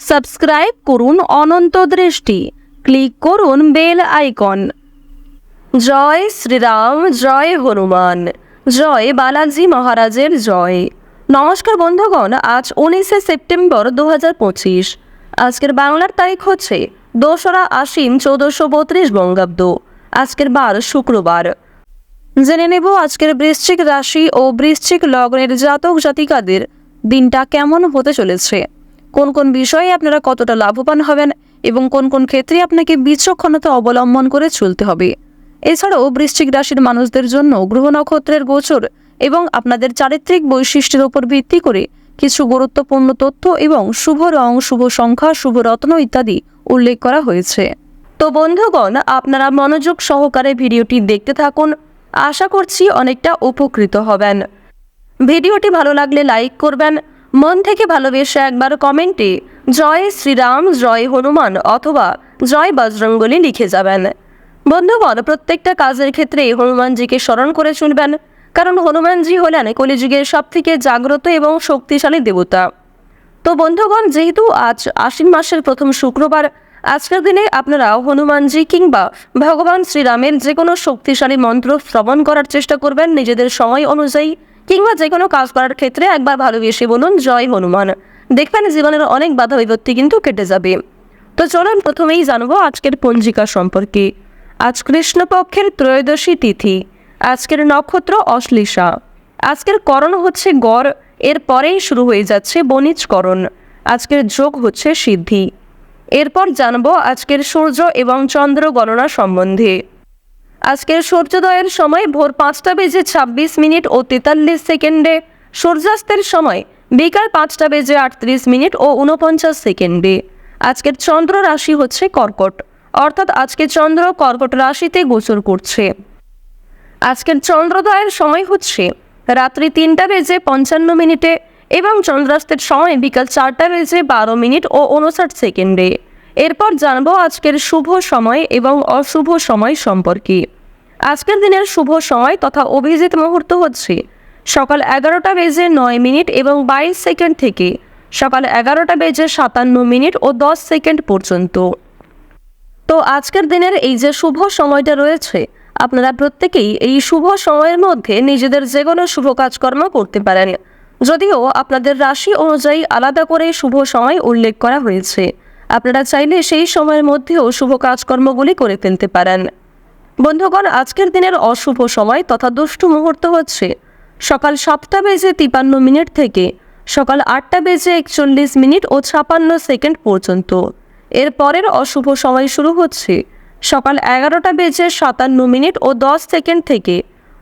Subscribe করুন অনন্ত দৃষ্টি, click করুন বেল আইকন। জয় শ্রীরাম, জয় হনুমান, জয় বালাজি মহারাজের জয়। নমস্কার বন্ধুগণ, আজ 19শে সেপ্টেম্বর 2025। আজকের বাংলার তারিখ হচ্ছে 2রা আশ্বিন 1432 বঙ্গাব্দ। আজকের বার শুক্রবার। জেনে নেব আজকের বৃশ্চিক রাশি ও বৃশ্চিক লগ্নের জাতক জাতিকাদের দিনটা কেমন হতে চলেছে, কোন কোন বিষয়ে আপনারা কতটা লাভবান হবেন এবং কোন কোন ক্ষেত্রে আপনাকে বিচক্ষণতা অবলম্বন করে চলতে হবে। এছাড়াও বৃশ্চিক রাশির মানুষদের জন্য গ্রহ নক্ষত্রের গোচর এবং আপনাদের চারিত্রিক বৈশিষ্ট্যের উপর ভিত্তি করে কিছু গুরুত্বপূর্ণ তথ্য এবং শুভ রং, শুভ সংখ্যা, শুভ রত্ন ইত্যাদি উল্লেখ করা হয়েছে। তো বন্ধুগণ, আপনারা মনোযোগ সহকারে ভিডিওটি দেখতে থাকুন। আশা করছি অনেকটা উপকৃত হবেন। ভিডিওটি ভালো লাগলে লাইক করবেন, মন থেকে ভালোবেসে একবার কমেন্টে জয় শ্রীরাম, জয় হনুমান অথবা জয় বজরঙ্গলী লিখে যাবেন। বন্ধুগণ, প্রত্যেকটা কাজের ক্ষেত্রে হনুমানজিকে স্মরণ করে চলবেন, কারণ হনুমানজি হলেন কলিযুগের সবথেকে জাগ্রত এবং শক্তিশালী দেবতা। তো বন্ধুগণ, যেহেতু আজ আশ্বিন মাসের প্রথম শুক্রবার, আজকের দিনে আপনারা হনুমানজি কিংবা ভগবান শ্রীরামের যে কোনো শক্তিশালী মন্ত্র শ্রবণ করার চেষ্টা করবেন নিজেদের সময় অনুযায়ী, কিংবা যে কোনো কাজ করার ক্ষেত্রে একবার ভালোবেসে বলুন জয় হনুমান। দেখবেন জীবনের অনেক বাধা বিপত্তি কিন্তু কেটে যাবে। তো চলুন প্রথমেই জানবো আজকের পঞ্জিকা সম্পর্কে। আজ কৃষ্ণপক্ষের ত্রয়োদশী তিথি। আজকের নক্ষত্র অশ্লেষা। আজকের করণ হচ্ছে গড়, এর পরেই শুরু হয়ে যাচ্ছে বণিজকরণ। আজকের যোগ হচ্ছে সিদ্ধি। এরপর জানবো আজকের সূর্য এবং চন্দ্র গণনা সম্বন্ধে। আজকের সূর্যোদয়ের সময় ভোর 5টা বেজে 26 ও 43 সেকেন্ডে, সূর্যাস্তের সময় বিকাল 5টা বেজে 38 ও 49 সেকেন্ডে। আজকের চন্দ্র রাশি হচ্ছে কর্কট, অর্থাৎ আজকে চন্দ্র কর্কট রাশিতে গোচর করছে। আজকের চন্দ্রোদয়ের সময় হচ্ছে রাত্রি 3টা বেজে 55 এবং চন্দ্রাস্তের সময় বিকাল 4টা বেজে 12 ও 59 সেকেন্ডে। এরপর জানবো আজকের শুভ সময় এবং অশুভ সময় সম্পর্কে। আজকের দিনের শুভ সময় তথা অভিজিৎ মুহূর্ত হচ্ছে সকাল 11টা বেজে 9 এবং 22 সেকেন্ড থেকে সকাল 11টা বেজে 57 ও 10 সেকেন্ড পর্যন্ত। তো আজকের দিনের এই যে শুভ সময়টা রয়েছে, আপনারা প্রত্যেকেই এই শুভ সময়ের মধ্যে নিজেদের যে কোনো শুভ কাজকর্ম করতে পারেন, যদিও আপনাদের রাশি অনুযায়ী আলাদা করে শুভ সময় উল্লেখ করা হয়েছে। আপনারা চাইলে সেই সময়ের মধ্যেও শুভ কাজকর্মগুলি করে ফেলতে পারেন। বন্ধুগণ, আজকের দিনের অশুভ সময় তথা দুষ্টু মুহূর্ত হচ্ছে সকাল 7টা বেজে 53 থেকে সকাল 8টা বেজে 41 ও 56 সেকেন্ড পর্যন্ত। এর পরের অশুভ সময় শুরু হচ্ছে সকাল 11টা বেজে 57 ও 10 সেকেন্ড থেকে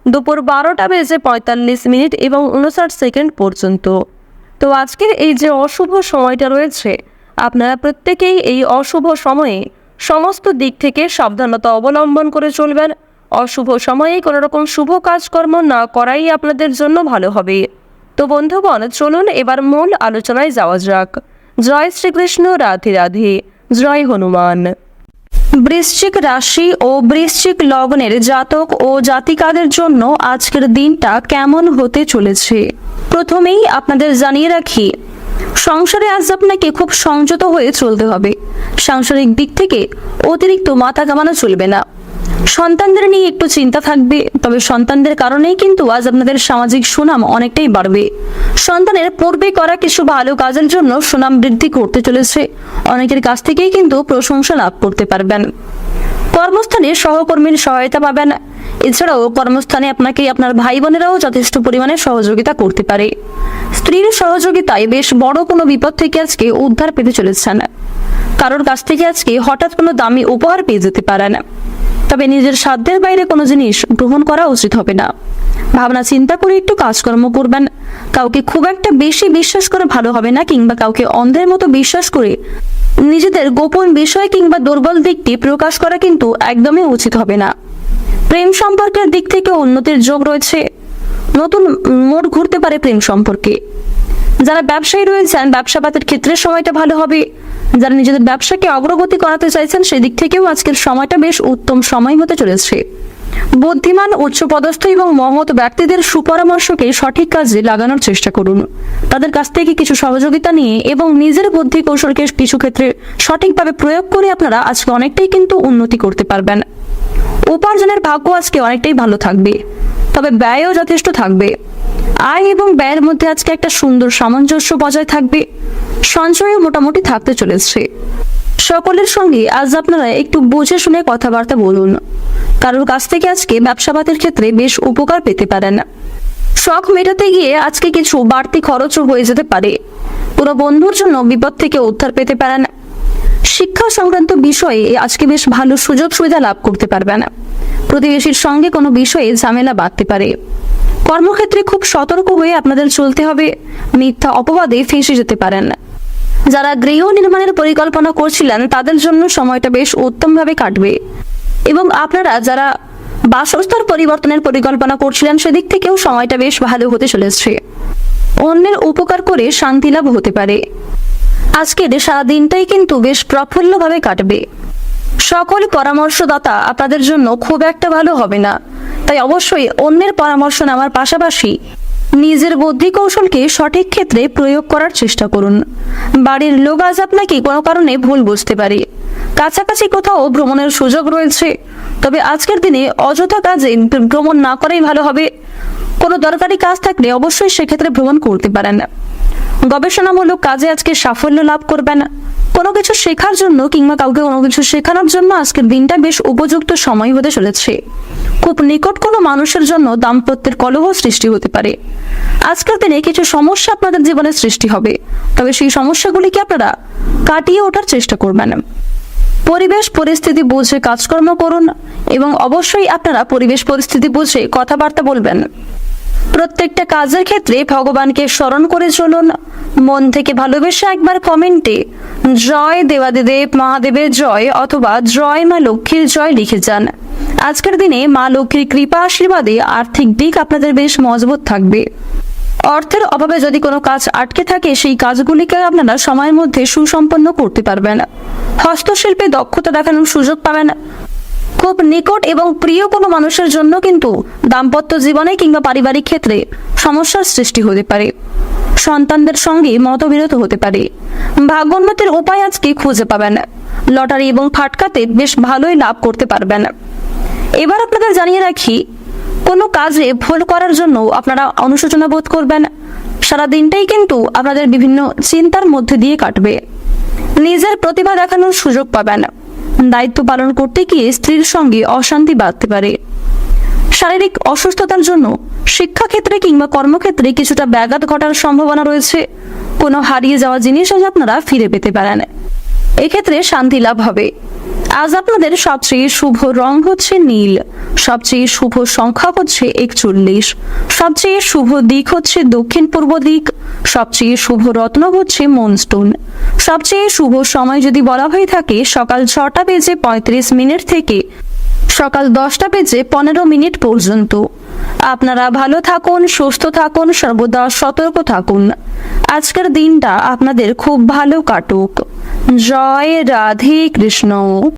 দুপুর 12টা বেজে 45 এবং 59 সেকেন্ড পর্যন্ত। তো আজকের এই যে অশুভ সময়টা রয়েছে, আপনারা প্রত্যেকেই এই অশুভ সময়ে সমস্ত দিক থেকে সাবধানতা অবলম্বন করে চলবেন। অশুভ সময়ে কোনো রকম শুভ কাজকর্ম না করাই আপনাদের জন্য ভালো হবে। তো বন্ধুগণ, চলুন এবার মূল আলোচনায় যাওয়া যাক। জয় শ্রীকৃষ্ণ, রাধে রাধে, জয় হনুমান। বৃশ্চিক রাশি ও বৃশ্চিক লগ্নের জাতক ও জাতিকাদের জন্য আজকের দিনটা কেমন হতে চলেছে প্রথমেই আপনাদের জানিয়ে রাখি, সংসারে আজ আপনাকে খুব সংযত হয়ে চলতে হবে। সাংসারিক দিক থেকে অতিরিক্ত মাথা ঘামানো চলবে না। সন্তানদের নিয়ে একটু চিন্তা থাকবে, তবে সন্তানদের কারণেই কিন্তু আজ আপনাদের সামাজিক সুনাম অনেকটাই বাড়বে। সন্তানের পূর্বে করা কিছু ভালো কাজের জন্য সুনাম বৃদ্ধি করতে চলেছে। অনেকের কাছ থেকেই কিন্তু প্রশংসা লাভ করতে পারবেন। কর্মস্থানে সহকর্মীর সহায়তা পাবেন। এছাড়াও কর্মস্থানে আপনাকে আপনার ভাই বোনেরাও যথেষ্ট পরিমাণে সহযোগিতা করতে পারে। স্ত্রীর সহযোগিতায় বেশ বড় কোনো বিপদ থেকে আজকে উদ্ধার পেতে চলেছেন। কারোর কাছ থেকে আজকে হঠাৎ কোনো দামি উপহার পেয়ে যেতে পারেন। তবে নিজের সাধ্যের বাইরে কোনো জিনিস গ্রহণ করা উচিত হবে না। ভাবনা চিন্তা করে একটু কাজকর্ম করবেন। কাউকে খুব একটা বেশি বিশ্বাস করে ভালো হবে না, কিংবা কাউকে অন্ধের মতো বিশ্বাস করে নিজেদের গোপন বিষয় কিংবা দুর্বল দিকটি প্রকাশ করা কিন্তু একদমই উচিত হবে না। প্রেম সম্পর্কের দিক থেকে উন্নতির যোগ রয়েছে। নতুন মোড় ঘুরতে পারে প্রেম সম্পর্কে। যারা ব্যবসায়ী রয়েছেন, ব্যবসাপাতের ক্ষেত্রে সময়টা ভালো হবে। যারা নিজেদের ব্যবসাকে অগ্রগতি করাতে চাইছেন, সেদিক থেকেও আজকের সময়টা বেশ উত্তম সময় হতে চলেছে। বুদ্ধিমান, উচ্চপদস্থ এবং মহৎ ব্যক্তিদের সুপরামর্শকে সঠিক কাজে লাগানোর চেষ্টা করুন। তাদের কাছ থেকে কিছু সহযোগিতা নিয়ে এবং নিজের বুদ্ধি কৌশলকে কিছু ক্ষেত্রে সঠিকভাবে প্রয়োগ করে আপনারা আজকে অনেকটাই কিন্তু উন্নতি করতে পারবেন। উপার্জনের ভাগ্য আজকে অনেকটাই ভালো থাকবে, তবে ব্যয়ও যথেষ্ট থাকবে। আয় এবং ব্যয়ের মধ্যে আজকে একটা সুন্দর সামঞ্জস্য বজায় থাকবে। সঞ্চয়ও মোটামুটি থাকতে চলেছে। সকলের সঙ্গে আজ আপনারা একটু বুঝে শুনে কথাবার্তা বলুন। কারোর কাছ থেকে আজকে ব্যবসাবাদের ক্ষেত্রে বেশ উপকার পেতে পারেন। শখ মেটাতে গিয়ে আজকে কিছু বাড়তি খরচও হয়ে যেতে পারে। কোনো বন্ধুর জন্য বিপদ থেকে উদ্ধার পেতে পারেন। শিক্ষা সংক্রান্ত বিষয়ে আজকে বেশ ভালো সুযোগ সুবিধা লাভ করতে পারবেন। প্রতিবেশীর সঙ্গে কোনো বিষয়ে ঝামেলা বাঁধতে পারে। কর্মক্ষেত্রে খুব সতর্ক হয়ে আপনাদের চলতে হবে, মিথ্যা অপবাদে ফেঁসে যেতে পারেন। যারা গৃহ নির্মাণের পরিকল্পনা করছিলেন তাদের জন্য সময়টা বেশ উত্তমভাবে কাটবে এবং আপনারা যারা বাসস্থান পরিবর্তনের পরিকল্পনা করছিলেন সেদিক থেকেও সময়টা বেশ ভালো হতে চলেছে। অন্যের উপকার করে শান্তি লাভ হতে পারে। আজকের সারা দিনটাই কিন্তু বেশ প্রফুল্লভাবে কাটবে। সকল পরামর্শদাতা আপনাদের জন্য খুব একটা ভালো হবে না, তাই অবশ্যই অন্যের পরামর্শ নেওয়ার পাশাপাশি নিজের বুদ্ধি কৌশলকে সঠিক ক্ষেত্রে প্রয়োগ করার চেষ্টা করুন। বাড়ির লোক আজ আপনাকে কোনো কারণে ভুল বুঝতে পারে। কাছাকাছি কোথাও ভ্রমণের সুযোগ রয়েছে, তবে আজকের দিনে অযথা কাজে ভ্রমণ না করাই ভালো হবে। কোনো দরকারি কাজ থাকলে অবশ্যই সেক্ষেত্রে ভ্রমণ করতে পারেন। গবেষণামূলক কাজে আজকে সাফল্য লাভ করবেন। কোনো কিছু শেখার জন্য কিংবা কাউকে কোনো কিছু শেখানোর জন্য আজকের দিনটা বেশ উপযুক্ত সময় হতে চলেছে। খুব নিকট কোনো মানুষের জন্য দাম্পত্যের কলহ সৃষ্টি হতে পারে। আজকের দিনে কিছু সমস্যা আপনাদের জীবনে সৃষ্টি হবে, তবে সেই সমস্যাগুলিকে আপনারা কাটিয়ে ওঠার চেষ্টা করবেন। পরিবেশ পরিস্থিতি বুঝে কাজকর্ম করুন এবং অবশ্যই আপনারা পরিবেশ পরিস্থিতি বুঝে কথাবার্তা বলবেন। প্রত্যেকটা কাজের ক্ষেত্রে ভগবানকে স্মরণ করে চলুন। মন থেকে ভালোবেসে একবার কমেন্টে জয় দেবাদিদেব মহাদেবের জয় অথবা জয় মা লক্ষ্মীর জয় লিখে যান। আজকের দিনে মা লক্ষ্মীর কৃপা আশীর্বাদে আর্থিক দিক আপনাদের বেশ মজবুত থাকবে। অর্থের অভাবে যদি কোনো কাজ আটকে থাকে সেই কাজগুলিকে আপনারা সময়ের মধ্যে সুসম্পন্ন করতে পারবেন। হস্তশিল্পে দক্ষতা দেখানোর সুযোগ পাবেন। খুব নিকট এবং প্রিয় কোনো মানুষের জন্য কিন্তু দাম্পত্য জীবনে কিংবা পারিবারিক ক্ষেত্রে সমস্যার সৃষ্টি হতে পারে। সন্তানদের সঙ্গে মতবিরোধ হতে পারে। ভাগ্যোন্নতির উপায় আজকে খুঁজে পাবেন। লটারি এবং ফাটকাতে বেশ ভালোই লাভ করতে পারবেন। এবার আপনাদের জানিয়ে রাখি, কোনো কাজে ভুল করার জন্য আপনারা অনুশোচনা বোধ করবেন। সারা দিনটাই কিন্তু আপনাদের বিভিন্ন চিন্তার মধ্যে দিয়ে কাটবে। নিজের প্রতিভা দেখানোর সুযোগ পাবেন। দায়িত্ব পালন করতে গিয়ে স্ত্রীর সঙ্গে অশান্তি বাঁধতে পারে। শারীরিক অসুস্থতার জন্য শিক্ষাক্ষেত্রে কিংবা কর্মক্ষেত্রে কিছুটা ব্যাঘাত ঘটার সম্ভাবনা রয়েছে। কোনো হারিয়ে যাওয়া জিনিস আজ আপনারা ফিরে পেতে পারেন। এক্ষেত্রে শান্তি লাভ হবে। আজ আপনাদের সবচেয়ে শুভ রং হচ্ছে নীল, সবচেয়ে শুভ সংখ্যা হচ্ছে 41, সবচেয়ে শুভ দিক হচ্ছে দক্ষিণ পূর্ব দিক, সবচেয়ে শুভ রত্ন হচ্ছে মুনস্টোন। সবচেয়ে শুভ সময় যদি বলা হয়ে থাকে সকাল 6:35 থেকে সকাল 10:15 পর্যন্ত। আপনারা ভালো থাকুন, সুস্থ থাকুন, সর্বদা সতর্ক থাকুন। আজকের দিনটা আপনাদের খুব ভালো কাটুক। জয় রাধে কৃষ্ণ।